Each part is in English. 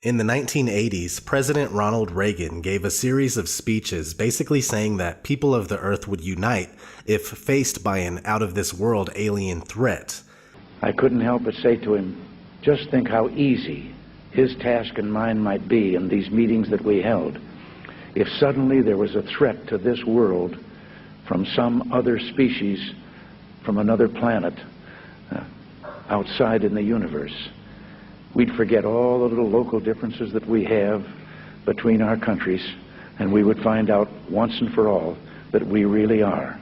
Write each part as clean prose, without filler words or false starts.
In the 1980s, President Ronald Reagan gave a series of speeches basically saying that people of the Earth would unite if faced by an out-of-this-world alien threat. I couldn't help but say to him, just think how easy his task and mine might be in these meetings that we held if suddenly there was a threat to this world from some other species, from another planet, outside in the universe. We'd forget all the little local differences that we have between our countries, and we would find out once and for all that we really are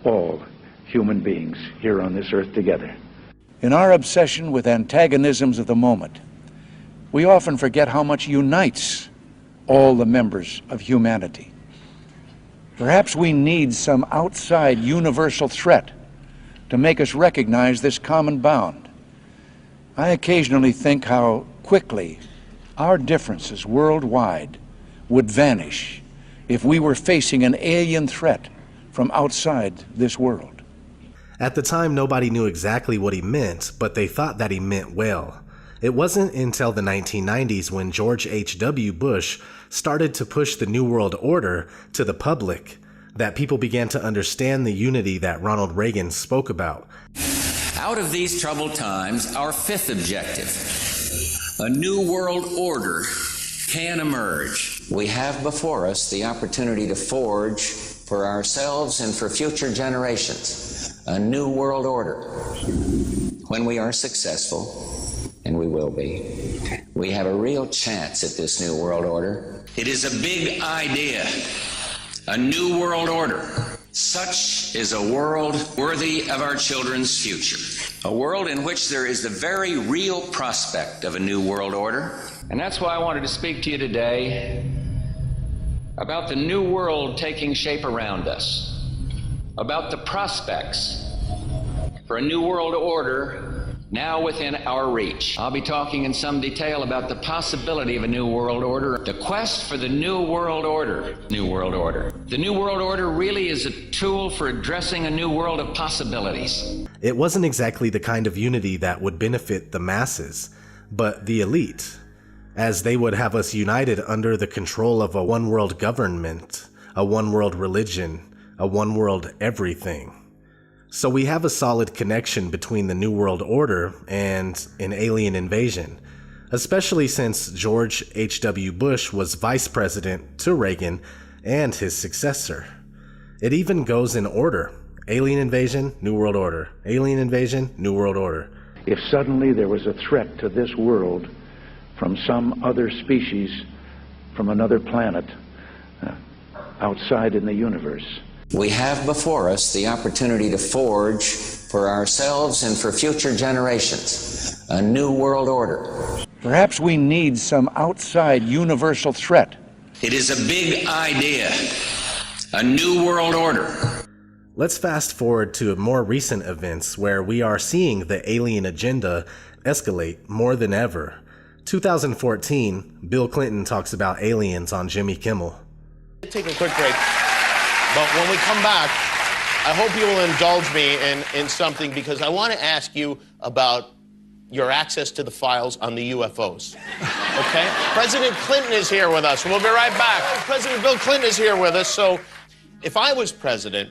all human beings here on this earth together. In our obsession with antagonisms of the moment, we often forget how much unites all the members of humanity. Perhaps we need some outside universal threat to make us recognize this common bound. I occasionally think how quickly our differences worldwide would vanish if we were facing an alien threat from outside this world. At the time, nobody knew exactly what he meant, but they thought that he meant well. It wasn't until the 1990s when George H.W. Bush started to push the New World Order to the public that people began to understand the unity that Ronald Reagan spoke about. Out of these troubled times, our fifth objective, a new world order, can emerge. We have before us the opportunity to forge for ourselves and for future generations a new world order. When we are successful, and we will be, we have a real chance at this new world order. It is a big idea, a new world order. Such is a world worthy of our children's future. A world in which there is the very real prospect of a new world order. And that's why I wanted to speak to you today about the new world taking shape around us, about the prospects for a new world order now within our reach. I'll be talking in some detail about the possibility of a new world order, the quest for the new world order. New world order. The new world order really is a tool for addressing a new world of possibilities. It wasn't exactly the kind of unity that would benefit the masses, but the elite, as they would have us united under the control of a one-world government, a one-world religion, a one-world everything. So we have a solid connection between the New World Order and an alien invasion, especially since George H.W. Bush was vice president to Reagan and his successor. It even goes in order: alien invasion, New World Order; alien invasion, New World Order. If suddenly there was a threat to this world from some other species, from another planet, outside in the universe, we have before us the opportunity to forge for ourselves and for future generations a new world order. Perhaps we need some outside universal threat. It is a big idea, a new world order. Let's fast forward to more recent events where we are seeing the alien agenda escalate more than ever. 2014, Bill Clinton talks about aliens on Jimmy Kimmel. Take a quick break. But when we come back, I hope you will indulge me in something, because I want to ask you about your access to the files on the UFOs. Okay? President Clinton is here with us. We'll be right back. President Bill Clinton is here with us. So if I was president,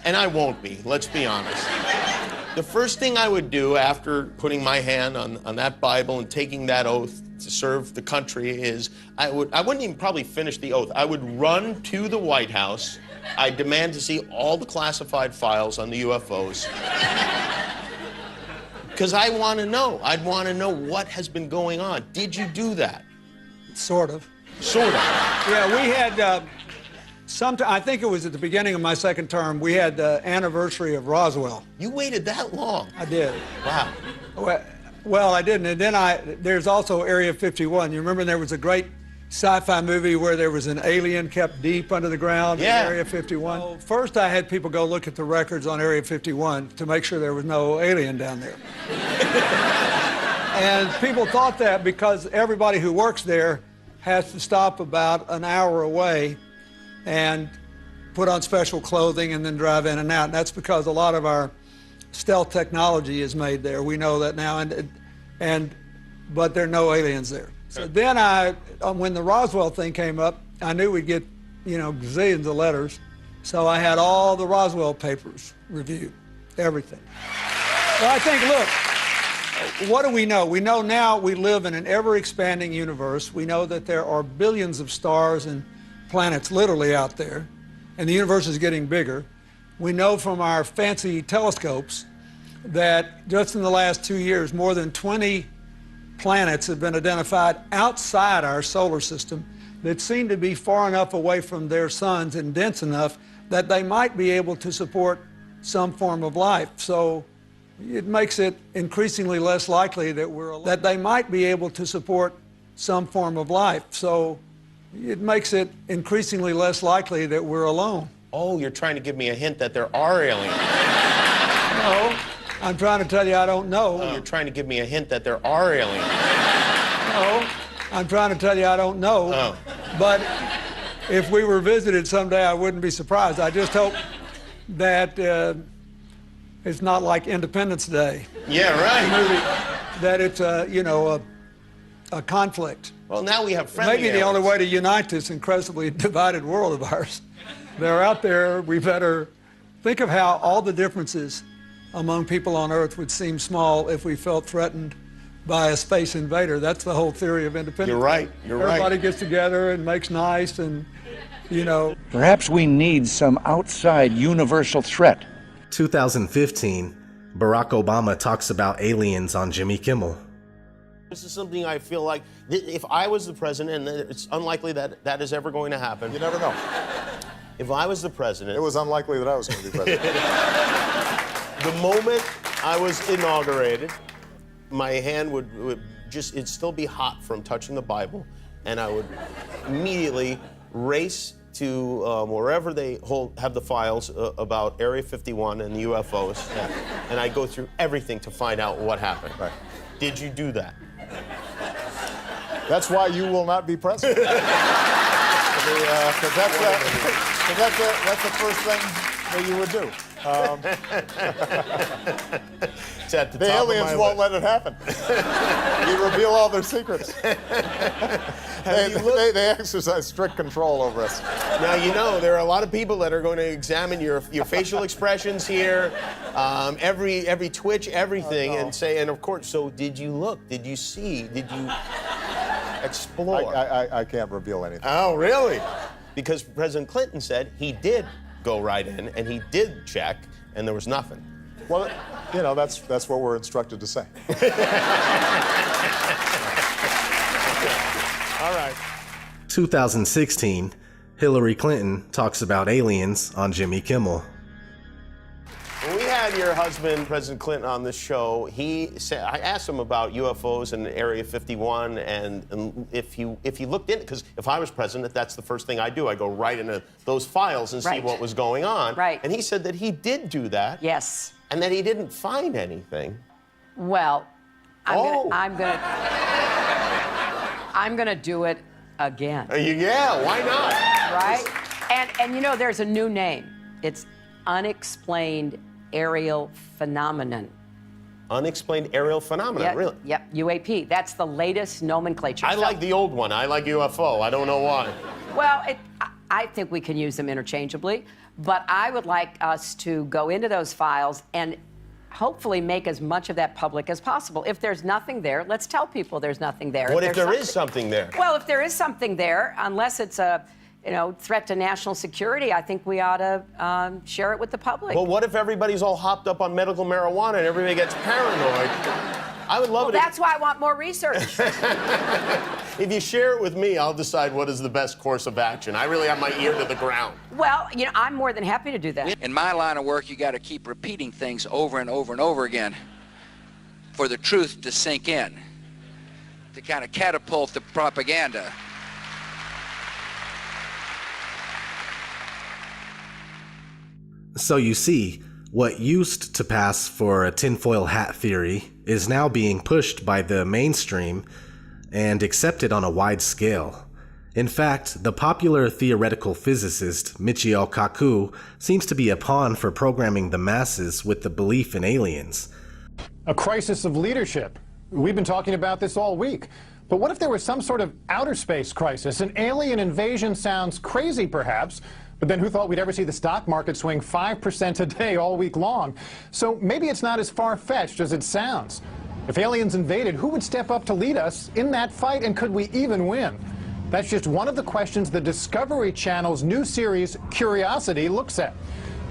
and I won't be, let's be honest, the first thing I would do after putting my hand on that Bible and taking that oath to serve the country is I wouldn't even probably finish the oath. I would run to the White House. I demand to see all the classified files on the UFOs. Because I want to know. I'd want to know what has been going on. Did you do that? Sort of. Sort of. Yeah, we had, I think it was at the beginning of my second term, we had the anniversary of Roswell. You waited that long? I did. Wow. Well, I didn't. And then there's also Area 51. You remember there was a great sci-fi movie where there was an alien kept deep under the ground in Area 51. Well, first I had people go look at the records on Area 51 to make sure there was no alien down there. And people thought that because everybody who works there has to stop about an hour away and put on special clothing and then drive in and out. And that's because a lot of our stealth technology is made there. We know that now, but there are no aliens there. So then when the Roswell thing came up, I knew we'd get, gazillions of letters. So I had all the Roswell papers reviewed, everything. Well, I think, look, what do we know? We know now we live in an ever-expanding universe. We know that there are billions of stars and planets literally out there, and the universe is getting bigger. We know from our fancy telescopes that just in the last 2 years, more than 20 planets have been identified outside our solar system that seem to be far enough away from their suns and dense enough that they might be able to support some form of life. So it makes it increasingly less likely that they might be able to support some form of life. So it makes it increasingly less likely that we're alone. Oh, you're trying to give me a hint that there are aliens. No, I'm trying to tell you I don't know. Oh, you're trying to give me a hint that there are aliens. No, I'm trying to tell you I don't know. Oh. But if we were visited someday, I wouldn't be surprised. I just hope that it's not like Independence Day. Yeah, right. That it's a conflict. Well, now we have friendly Maybe the only way to unite this incredibly divided world of ours. They're out there. We better think of how all the differences among people on Earth would seem small if we felt threatened by a space invader. That's the whole theory of independence. You're right. Everybody gets together and makes nice and, Perhaps we need some outside universal threat. 2015, Barack Obama talks about aliens on Jimmy Kimmel. This is something I feel like, if I was the president, and it's unlikely that that is ever going to happen. You never know. If I was the president... It was unlikely that I was going to be president. The moment I was inaugurated, my hand would it'd still be hot from touching the Bible, and I would immediately race to wherever they have the files about Area 51 and the UFOs, and I go through everything to find out what happened. Right. Did you do that? That's why you will not be president. Because that's the first thing that you would do. It's at the The top aliens of my won't list. let it happen. You reveal all their secrets. They exercise strict control over us. Now, there are a lot of people that are going to examine your facial expressions here, every twitch, everything, and say, and of course, so did you look? Did you see? Did you explore? I can't reveal anything. Oh, really? Because President Clinton said he did go right in, and he did check, and there was nothing. Well, that's what we're instructed to say. All right. 2016, Hillary Clinton talks about aliens on Jimmy Kimmel. When we had your husband, President Clinton, on this show, he said, I asked him about UFOs and Area 51, and if he looked in, because if I was president, that's the first thing I do. I go right into those files and see what was going on. Right. And he said that he did do that. Yes. And that he didn't find anything. Well, I'm gonna do it again. Yeah, why not? Right? And there's a new name. It's unexplained aerial phenomenon. Unexplained aerial phenomenon, really? Yep, UAP. That's the latest nomenclature. I like the old one. I like UFO. I don't know why. Well, I think we can use them interchangeably, but I would like us to go into those files and hopefully make as much of that public as possible. If there's nothing there, let's tell people there's nothing there. What if there is something there? Well, if there is something there, unless it's a threat to national security, I think we ought to share it with the public. Well, what if everybody's all hopped up on medical marijuana and everybody gets paranoid? I would love it. That's why I want more research. If you share it with me, I'll decide what is the best course of action. I really have my ear to the ground. Well, I'm more than happy to do that. In my line of work, you got to keep repeating things over and over and over again for the truth to sink in, to kind of catapult the propaganda. So you see, what used to pass for a tinfoil hat theory is now being pushed by the mainstream and accepted on a wide scale. In fact, the popular theoretical physicist Michio Kaku seems to be a pawn for programming the masses with the belief in aliens. A crisis of leadership. We've been talking about this all week. But what if there was some sort of outer space crisis? An alien invasion sounds crazy, perhaps, but then who thought we'd ever see the stock market swing 5% a day all week long? So maybe it's not as far-fetched as it sounds. If aliens invaded, who would step up to lead us in that fight, and could we even win? That's just one of the questions the Discovery Channel's new series, Curiosity, looks at.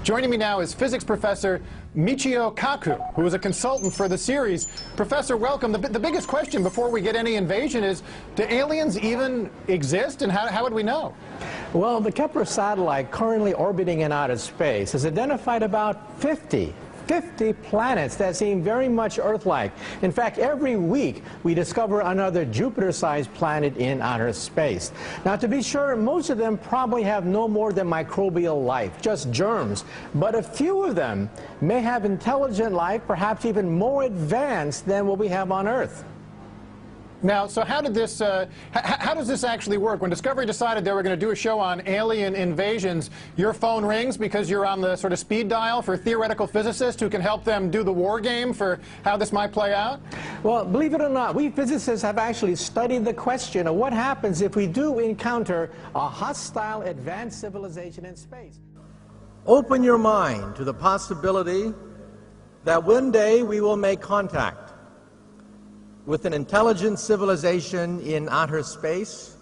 Joining me now is physics professor Michio Kaku, who is a consultant for the series. Professor, welcome. The biggest question before we get any invasion is, do aliens even exist, and how would we know? Well, the Kepler satellite currently orbiting in outer space has identified about 50 planets that seem very much Earth-like. In fact, every week we discover another Jupiter-sized planet in outer space. Now, to be sure, most of them probably have no more than microbial life, just germs. But a few of them may have intelligent life, perhaps even more advanced than what we have on Earth. Now, so how does this actually work? When Discovery decided they were going to do a show on alien invasions, your phone rings because you're on the sort of speed dial for theoretical physicists who can help them do the war game for how this might play out? Well, believe it or not, we physicists have actually studied the question of what happens if we do encounter a hostile advanced civilization in space. Open your mind to the possibility that one day we will make contact with an intelligent civilization in outer space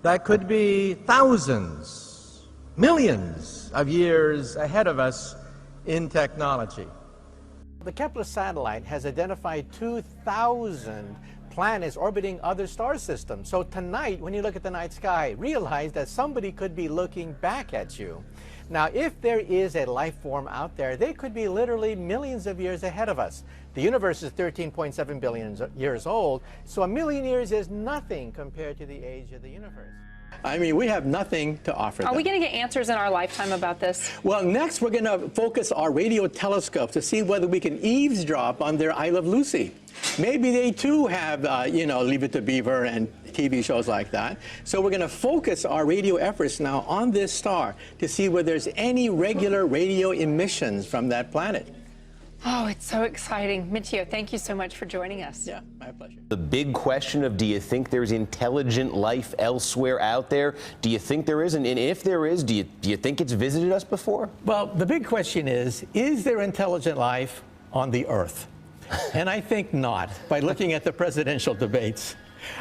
that could be thousands, millions of years ahead of us in technology. The Kepler satellite has identified 2,000 planets orbiting other star systems. So tonight, when you look at the night sky, realize that somebody could be looking back at you. Now, if there is a life form out there, they could be literally millions of years ahead of us. The universe is 13.7 billion years old, so 1,000,000 years is nothing compared to the age of the universe. I mean, we have nothing to offer them. Are we going to get answers in our lifetime about this? Well, next we're going to focus our radio telescope to see whether we can eavesdrop on their I Love Lucy. Maybe they too have, Leave It to Beaver and TV shows like that. So we're going to focus our radio efforts now on this star to see whether there's any regular radio emissions from that planet. Oh, it's so exciting. Michio, thank you so much for joining us. Yeah, my pleasure. The big question of, do you think there's intelligent life elsewhere out there? Do you think there is? And if there is, do you think it's visited us before? Well, the big question is there intelligent life on the Earth? And I think not, by looking at the presidential debates.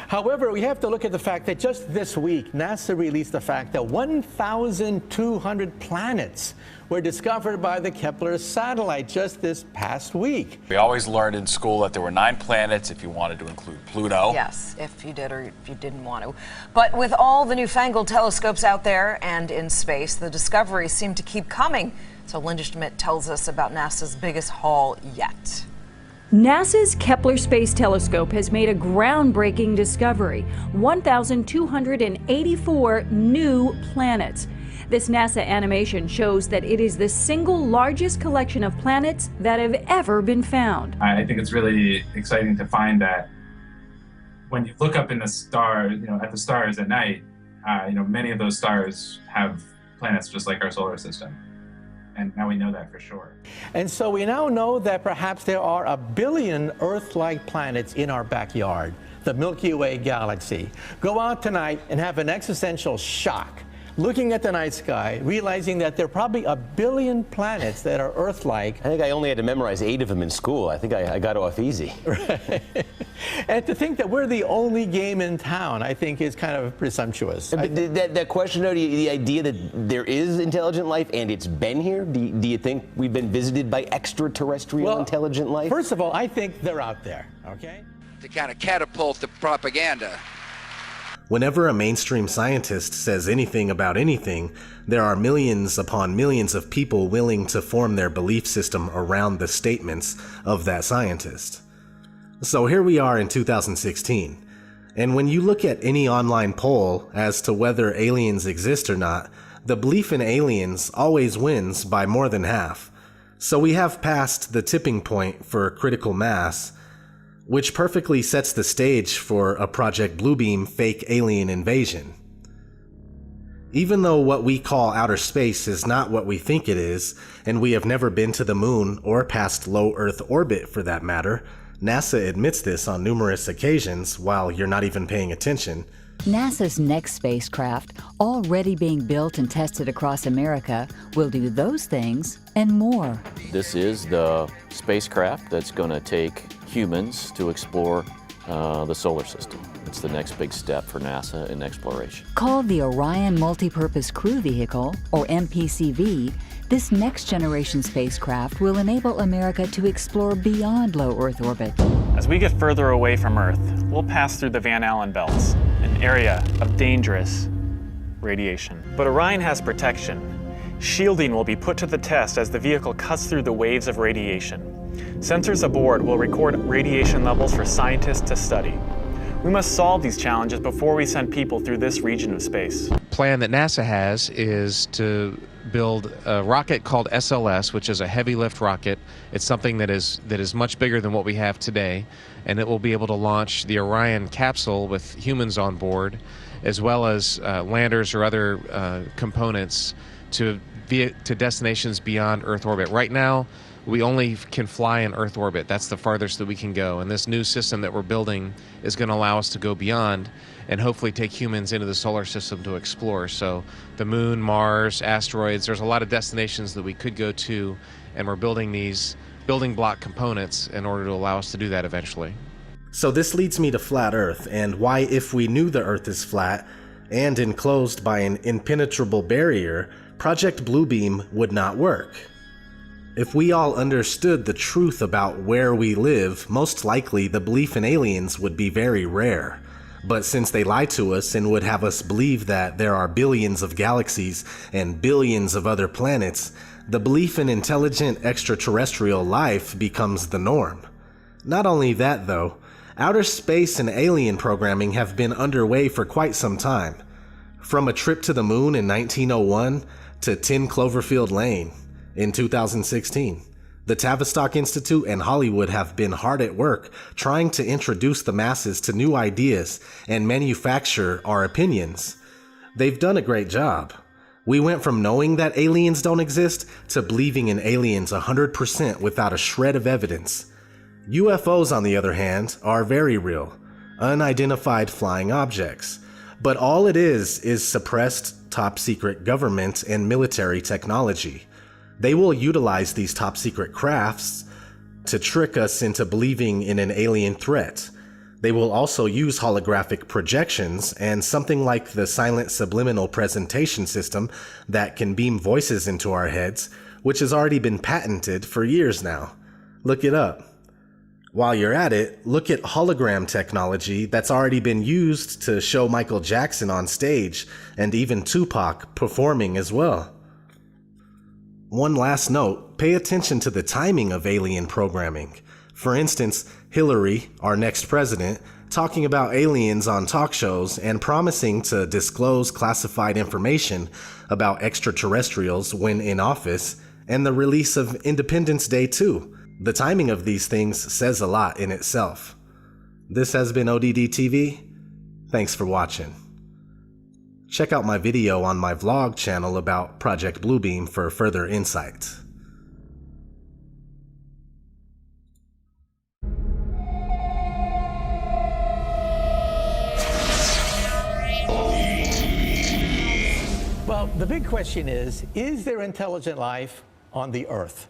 However, we have to look at the fact that just this week, NASA released the fact that 1,200 planets were discovered by the Kepler satellite just this past week. We always learned in school that there were 9 planets if you wanted to include Pluto. Yes, if you did or if you didn't want to. But with all the newfangled telescopes out there and in space, the discoveries seem to keep coming. So Linda Schmidt tells us about NASA's biggest haul yet. NASA's Kepler Space Telescope has made a groundbreaking discovery: 1,284 new planets. This NASA animation shows that it is the single largest collection of planets that have ever been found. I think it's really exciting to find that when you look up in the stars, at the stars at night, many of those stars have planets just like our solar system. And now we know that for sure. And so we now know that perhaps there are 1 billion Earth-like planets in our backyard, the Milky Way galaxy. Go out tonight and have an existential shock, looking at the night sky, realizing that there are probably 1 billion planets that are Earth-like. I think I only had to memorize 8 of them in school. I think I got off easy. Right. And to think that we're the only game in town, I think, is kind of presumptuous. That question, though, the idea that there is intelligent life and it's been here, do you think we've been visited by extraterrestrial intelligent life? First of all, I think they're out there, okay? To kind of catapult the propaganda. Whenever a mainstream scientist says anything about anything, there are millions upon millions of people willing to form their belief system around the statements of that scientist. So here we are in 2016, and when you look at any online poll as to whether aliens exist or not, the belief in aliens always wins by more than half. So we have passed the tipping point for critical mass, which perfectly sets the stage for a Project Bluebeam fake alien invasion. Even though what we call outer space is not what we think it is, and we have never been to the moon or past low Earth orbit for that matter, NASA admits this on numerous occasions while you're not even paying attention. NASA's next spacecraft, already being built and tested across America, will do those things and more. This is the spacecraft that's going to take humans to explore the solar system. It's the next big step for NASA in exploration. Called the Orion Multipurpose Crew Vehicle, or MPCV, this next-generation spacecraft will enable America to explore beyond low Earth orbit. As we get further away from Earth, we'll pass through the Van Allen belts, an area of dangerous radiation. But Orion has protection. Shielding will be put to the test as the vehicle cuts through the waves of radiation. Sensors aboard will record radiation levels for scientists to study. We must solve these challenges before we send people through this region of space. The plan that NASA has is to build a rocket called SLS, which is a heavy lift rocket. It's something that is much bigger than what we have today, and it will be able to launch the Orion capsule with humans on board, as well as landers or other components to destinations beyond Earth orbit. Right now, we only can fly in Earth orbit. That's the farthest that we can go. And this new system that we're building is going to allow us to go beyond and hopefully take humans into the solar system to explore. So the moon, Mars, asteroids, there's a lot of destinations that we could go to, and we're building these building block components in order to allow us to do that eventually. So this leads me to flat Earth and why, if we knew the Earth is flat and enclosed by an impenetrable barrier, Project Bluebeam would not work. If we all understood the truth about where we live, most likely the belief in aliens would be very rare. But since they lie to us and would have us believe that there are billions of galaxies and billions of other planets, the belief in intelligent extraterrestrial life becomes the norm. Not only that though, outer space and alien programming have been underway for quite some time. From a trip to the moon in 1901 to 10 Cloverfield Lane in 2016. The Tavistock Institute and Hollywood have been hard at work trying to introduce the masses to new ideas and manufacture our opinions. They've done a great job. We went from knowing that aliens don't exist to believing in aliens 100% without a shred of evidence. UFOs, on the other hand, are very real, unidentified flying objects. But all it is suppressed top-secret government and military technology. They will utilize these top-secret crafts to trick us into believing in an alien threat. They will also use holographic projections and something like the silent subliminal presentation system that can beam voices into our heads, which has already been patented for years now. Look it up. While you're at it, look at hologram technology that's already been used to show Michael Jackson on stage and even Tupac performing as well. One last note, pay attention to the timing of alien programming. For instance, Hillary, our next president, talking about aliens on talk shows and promising to disclose classified information about extraterrestrials when in office, and the release of Independence Day too. The timing of these things says a lot in itself. This has been ODD TV. Thanks for watching. Check out my video on my vlog channel about Project Bluebeam for further insight. Well, the big question is there intelligent life on the Earth?